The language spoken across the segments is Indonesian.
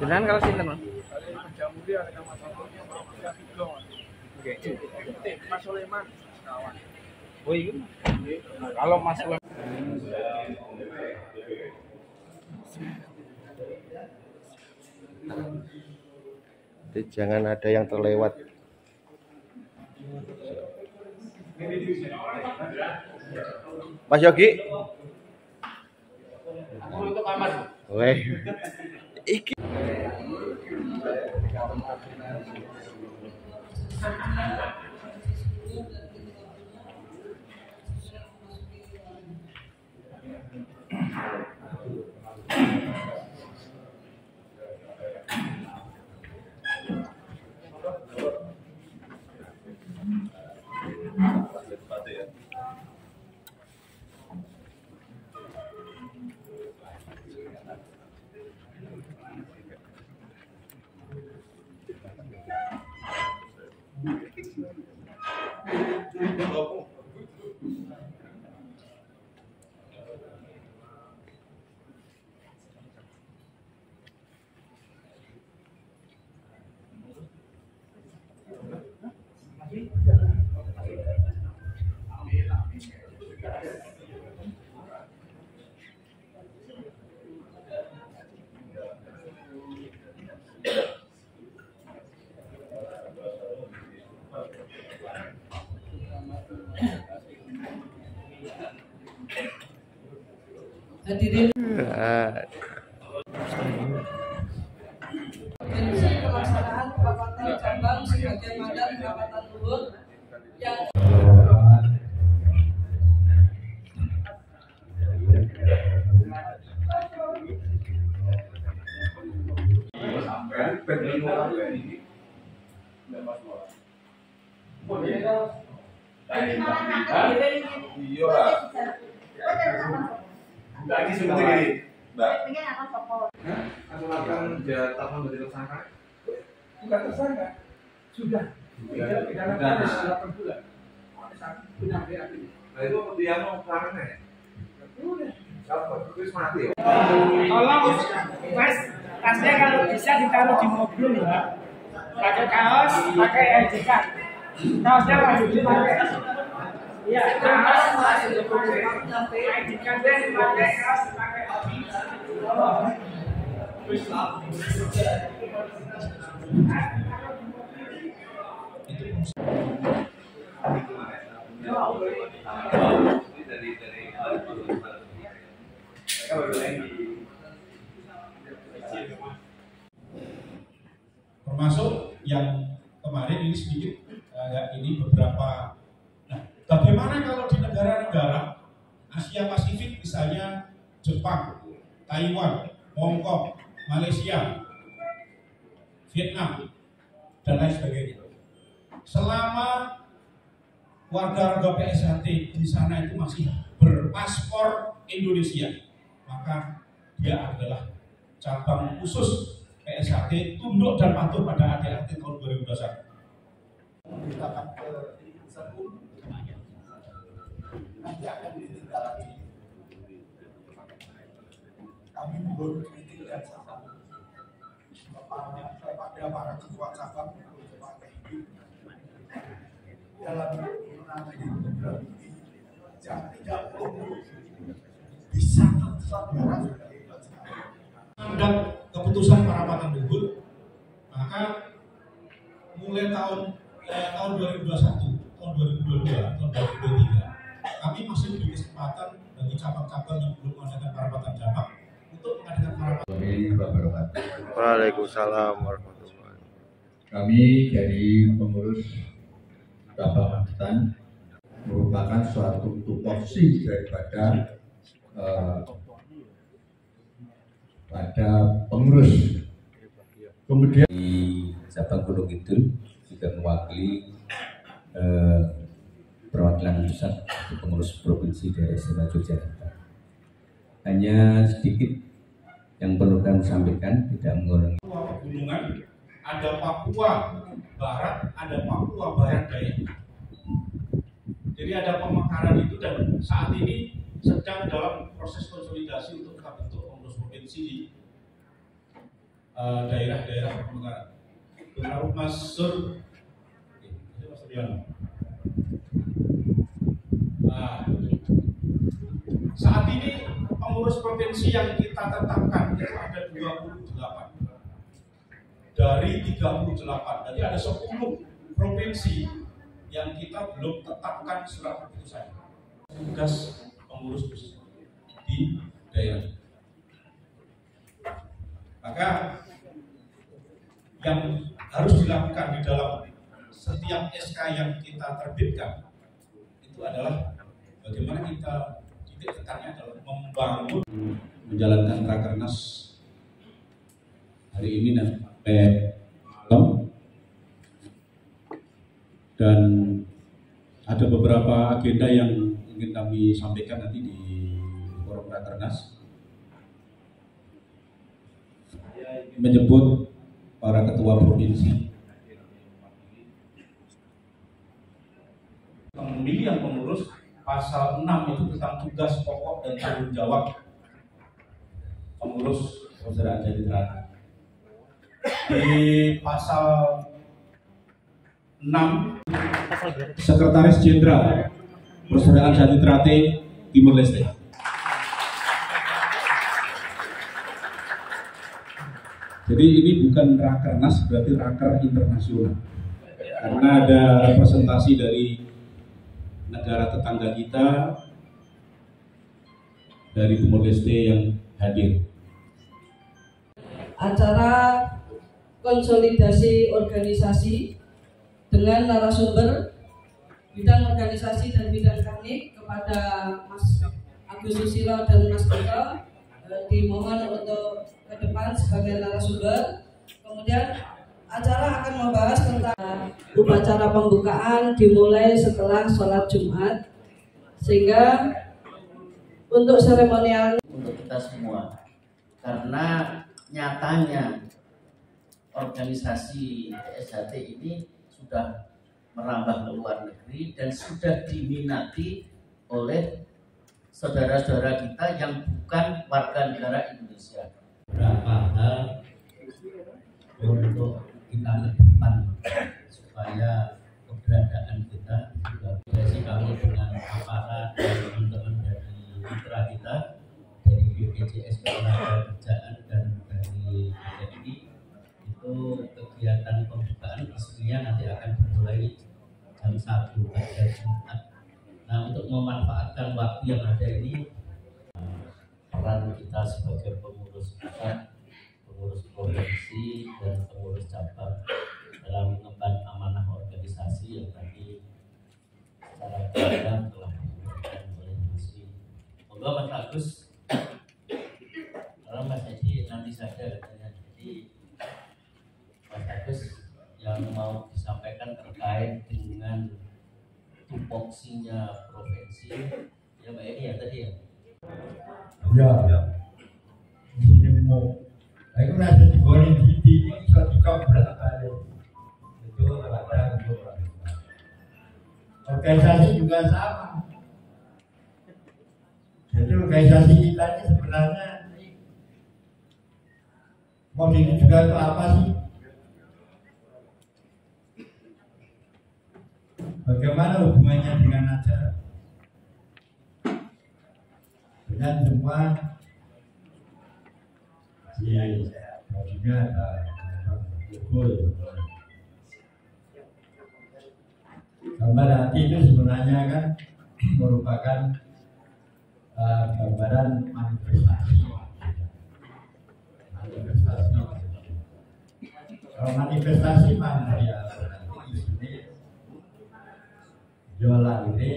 Jenengan kalau sinten, Mas? Oke. Mas Sulaiman kawan. Oh iya. Kalau Mas Sulaiman jangan ada yang terlewat. Mas Yogi. Weh. Iki. Hadirin pelaksanaan Kapatan Cabang sebagai Madam Kapatan Luhur yang Lagi sebentar Mbak. Akan jatuh menjadi tersangka? Bukan tersangka, sudah. Pidana 8 bulan. Punya BAP. Nah itu dia mau kelarannya ya? Udah. Terus mati ya? Tolong Mas, tasnya kalau bisa ditaruh di mobil ya. Pakai kaos, pakai ID card. Kaosnya wajib dipakai. Iya, kaos wajib dipakai. ID cardnya dipakai, kaos dipakai. Termasuk yang kemarin ini sedikit ini beberapa. Nah, bagaimana kalau di negara-negara Asia Pasifik misalnya Jepang, Taiwan, Hong Kong, Malaysia, Vietnam, dan lain sebagainya. Selama warga-warga PSHT di sana itu masih berpaspor Indonesia, maka dia adalah cabang khusus PSHT tunduk dan patuh pada ADART tahun 2021. Kita ke Serpun, nanti akan ditindaklanjuti. Kami memberi kritik dan saran kepada para ketua cabang kepada hidup dalam menangani program ini yang tidak perlu bisa tersaudara sebagai pelajaran. Mendapat keputusan parapatan luhur, maka mulai tahun 2021, tahun 2022, tahun 2023, kami masih diberi kesempatan bagi cabang-cabang yang belum mengadakan parapatan cabang untuk mengadakan parapatan. Waalaikumsalam warahmatullahi wabarakatuh. Kami dari pengurus cabang Magetan merupakan suatu tupoksi daripada pada pengurus. Kemudian di cabang Gunung Kidul juga mewakili perwakilan pusat pengurus provinsi daerah istimewa Yogyakarta. Hanya sedikit yang perlu kami sampaikan, tidak mengurangi. Pegunungan, ada Papua Barat, ada Papua Barat Daya. Jadi ada pemekaran itu dan saat ini sedang dalam proses konsolidasi untuk kita bentuk pengurus provinsi di daerah-daerah pemekaran. Termasuk Mas Sur, Mas Suryono. Nah, saat ini pengurus provinsi yang kita tetapkan itu ada 28 dari 38. Jadi ada 10 provinsi yang kita belum tetapkan surat keputusan. Tugas pengurus di daerah. Maka yang harus dilakukan di dalam setiap SK yang kita terbitkan itu adalah bagaimana kita titik tekannya adalah membangun, menjalankan Rakernas hari ini sampai malam, dan ada beberapa agenda yang ingin kami sampaikan nanti di forum Rakernas, menyebut para ketua provinsi, pemilihan pengurus. Pasal 6 itu tentang tugas pokok dan tanggung jawab pengurus Persaudaraan Jati Teratai. Di pasal 6, Sekretaris Jenderal Persaudaraan Jati Teratai Timur Leste. Jadi ini bukan Rakernas, berarti Raker internasional. Karena ada representasi dari negara tetangga kita dari Timur Leste yang hadir. Acara konsolidasi organisasi dengan narasumber bidang organisasi dan bidang teknik kepada Mas Agus Susilo dan Mas Dito dimohon untuk ke depan sebagai narasumber. Kemudian acara akan membahas tentang upacara pembukaan dimulai setelah sholat Jumat, sehingga untuk seremonial untuk kita semua, karena nyatanya organisasi PSHT ini sudah merambah ke luar negeri dan sudah diminati oleh saudara-saudara kita yang bukan warga negara Indonesia. Beberapa hal untuk kita lebihkan supaya keberadaan kita juga komunikasi kami dengan aparat dan teman-teman dari mitra kita dari BPJS Ketenagakerjaan dan dari BPJI. Itu kegiatan pembukaan resminya nanti akan dimulai jam 1 pada Jumat. Nah, untuk memanfaatkan waktu yang ada ini, peran kita sebagai pengurus pusat, pengurus provinsi dan pengurus cabang dalam mengemban amanah organisasi yang tadi secara gamblang telah diberikan oleh Mas. Monggo Mas Agus, kalau Mas Edi nanti saja katanya. Jadi Mas Agus yang mau disampaikan terkait dengan tupoksinya provinsi, ya Mbak Edi ya tadi ya. Ya. Ini mau aku rasa digoreng titik bisa dikobrak balik. Itu ada untuk organisasi juga sama. Jadi organisasi kita ini sebenarnya modelnya juga itu apa sih? Bagaimana hubungannya dengan acara? Dengan semua juga gambar hati itu sebenarnya kan merupakan gambaran manifestasi. Kalau manifestasi mana ya berarti ini jualan ini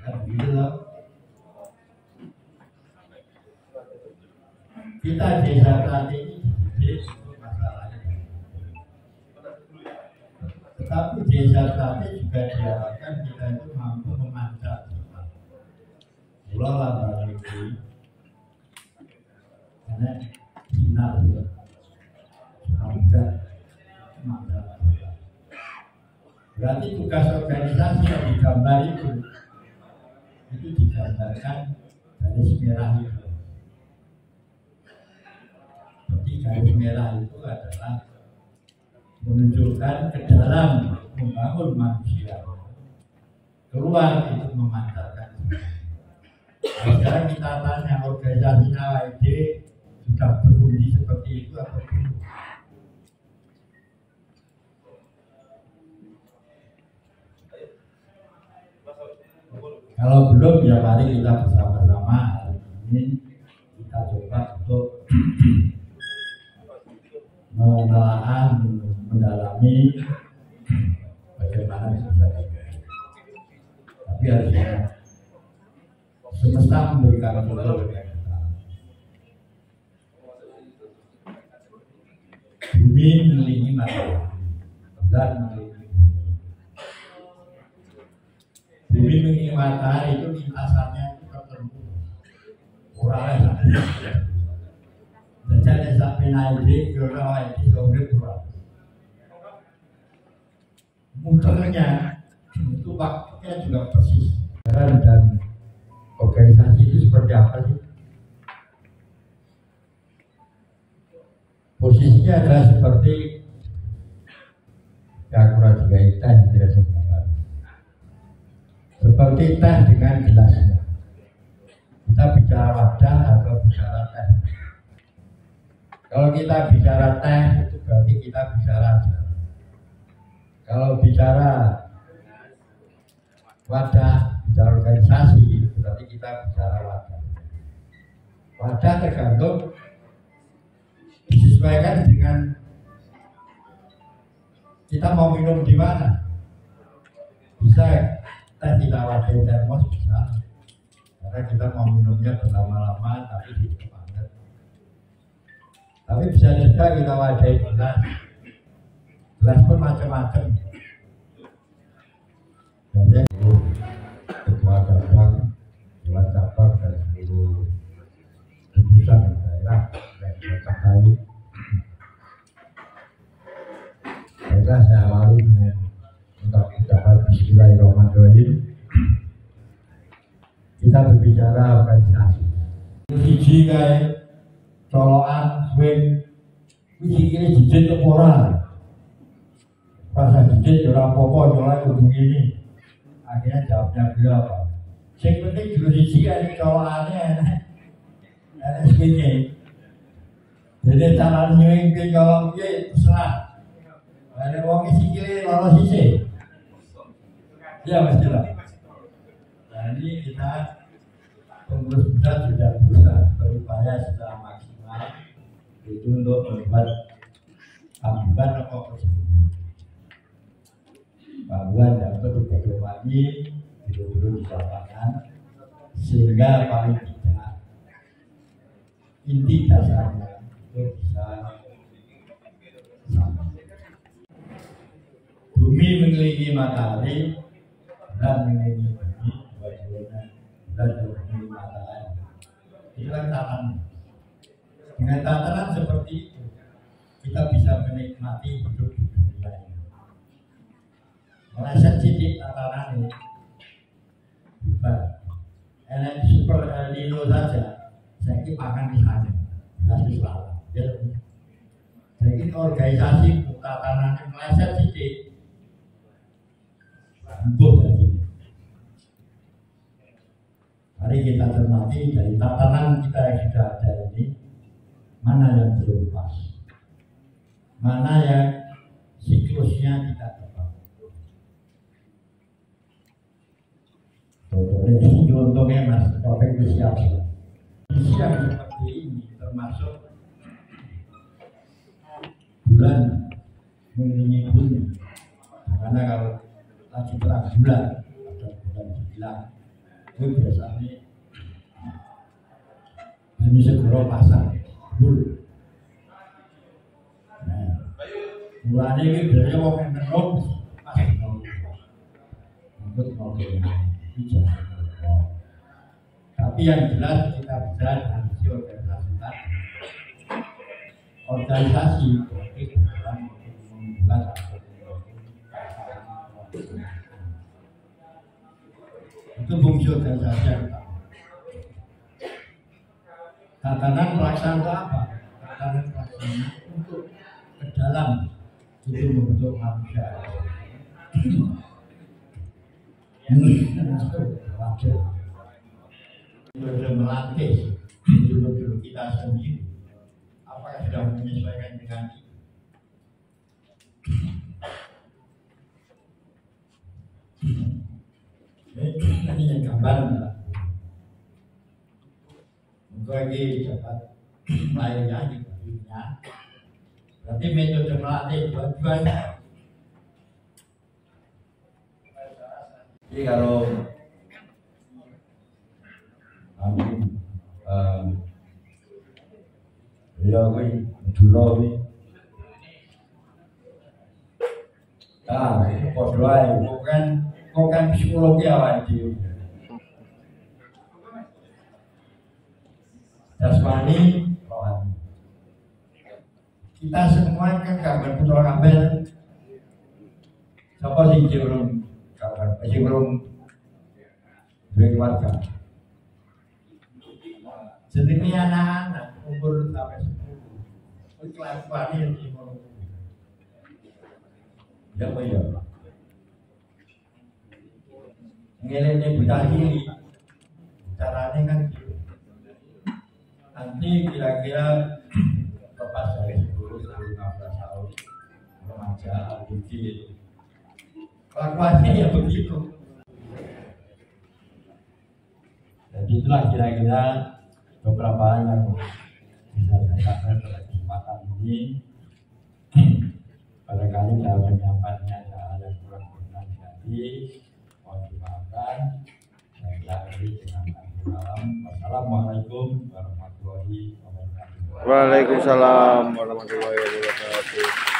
kan gitu loh. Kita desa tadi ini masalahnya, tetapi desa tadi juga diharapkan kita itu mampu memancar mulai itu karena sinar juga mudah masalah. Berarti tugas organisasi yang digambar itu digambarkan dari merah itu. garis merah itu adalah menunjukkan ke dalam membangun manusia, keluar itu memancarkan. Sekarang kita tanya organisasi AID sudah berfungsi seperti itu atau belum? Kalau belum, ya mari kita bersama-sama hari ini kita coba untuk menelaah, mendalami bagaimana bisa terjadi. Tapi harusnya semesta memberikan contoh kepada kita. Bumi mengelilingi matahari, bulan mengelilingi bumi mengelilingi matahari itu lintasannya itu tertentu. Orangnya sampai sampai naik ke orang itu sampai kurang. Muternya itu waktunya juga persis. Dan organisasi itu seperti apa sih? Posisinya adalah seperti ya kurang juga teh tidak sempat. Seperti teh dengan gelasnya. Kita bicara wadah atau bicara teh. Kalau kita bicara teh itu berarti kita bicara ajaran. Kalau bicara wadah, bicara organisasi itu berarti kita bicara wadah. Wadah tergantung disesuaikan dengan kita mau minum di mana. Bisa teh kita wadai termos bisa, karena kita mau minumnya berlama-lama tapi tidak banget. Tapi bisa juga kita wadai gelas. Gelas pun macam-macam. Jadi ketua cabang, ketua cabang dan seluruh keputusan daerah yang terkait. Baiklah, saya awali dengan ucapan Bismillahirrahmanirrahim. Kita berbicara organisasi. Siji kae colokan swing iki kene jijit apa ora? Rasa jijit ora apa-apa nyolak kudu ngene. Akhirnya jawabnya beliau apa? Sing penting jero siji kae colokane enak. Enak swinge. Jadi cara nyuwing ki kalau piye terserah. Ada wong sikile loro sisi. Ya Mas Jela. Nah ini kita pengurus pusat sudah berusaha berupaya secara maksimal itu untuk membuat tambahan rokok tersebut. Tambahan yang untuk dipedomani dulu di lapangan sehingga paling tidak inti dasarnya itu bisa sama. Bumi mengelilingi matahari dan mengelilingi bumi, dan mengelilingi matahari. Itu kan tatanan. Dengan tatanan seperti itu, kita bisa menikmati hidup di dunia ini. Meleset sidik tatanan ini, bukan. Enak super El Nino saja, saya kira makan di sana, nggak salah. Jadi organisasi tatanan yang meleset sidik. Mari kita cermati dari tatanan kita yang sudah ada ini, mana yang belum pas, mana yang siklusnya tidak tepat. Contohnya Mas Topeng itu siap. Siap seperti ini termasuk bulan mengelilingi bumi, karena kalau lagi terang bulan ada bulan 9 itu biasanya ini segera pasang bul. Nah, bulan ini biasanya mau menenun pas untuk mau hujan. Tapi yang jelas kita bisa dari sisi organisasi berarti dalam membuat itu fungsi organisasi yang utama. Tatanan pelaksanaan apa? Tatanan pelaksanaan untuk ke dalam itu membentuk manusia. Wajar. Itu melatih dulu kita sendiri. Apakah sudah menyesuaikan dengan ini yang gambar untuk lagi dapat lainnya di dunia. Berarti metode melatih dua-duanya. Jadi kalau kami beliau ini dulu ini itu berdoa bukan psikologi awal itu jasmani rohani. Kita semua kan kabar putra kabel siapa sih belum kabar masih belum berkeluarga. Jadi anak-anak umur sampai 10 kelakuan ini ya apa ya ngelene buta diri caranya kan nanti kira-kira lepas dari 10-15 tahun remaja begitu kelakuannya ya begitu. Jadi itulah kira-kira beberapa hal yang bisa saya sampaikan pada kesempatan ini. Barangkali dalam penyampaiannya ada hal yang kurang berkenan di hati, mohon dimaafkan. Saya akhiri dengan salam. Wassalamualaikum warahmatullahi wabarakatuh. Waalaikumsalam warahmatullahi wabarakatuh.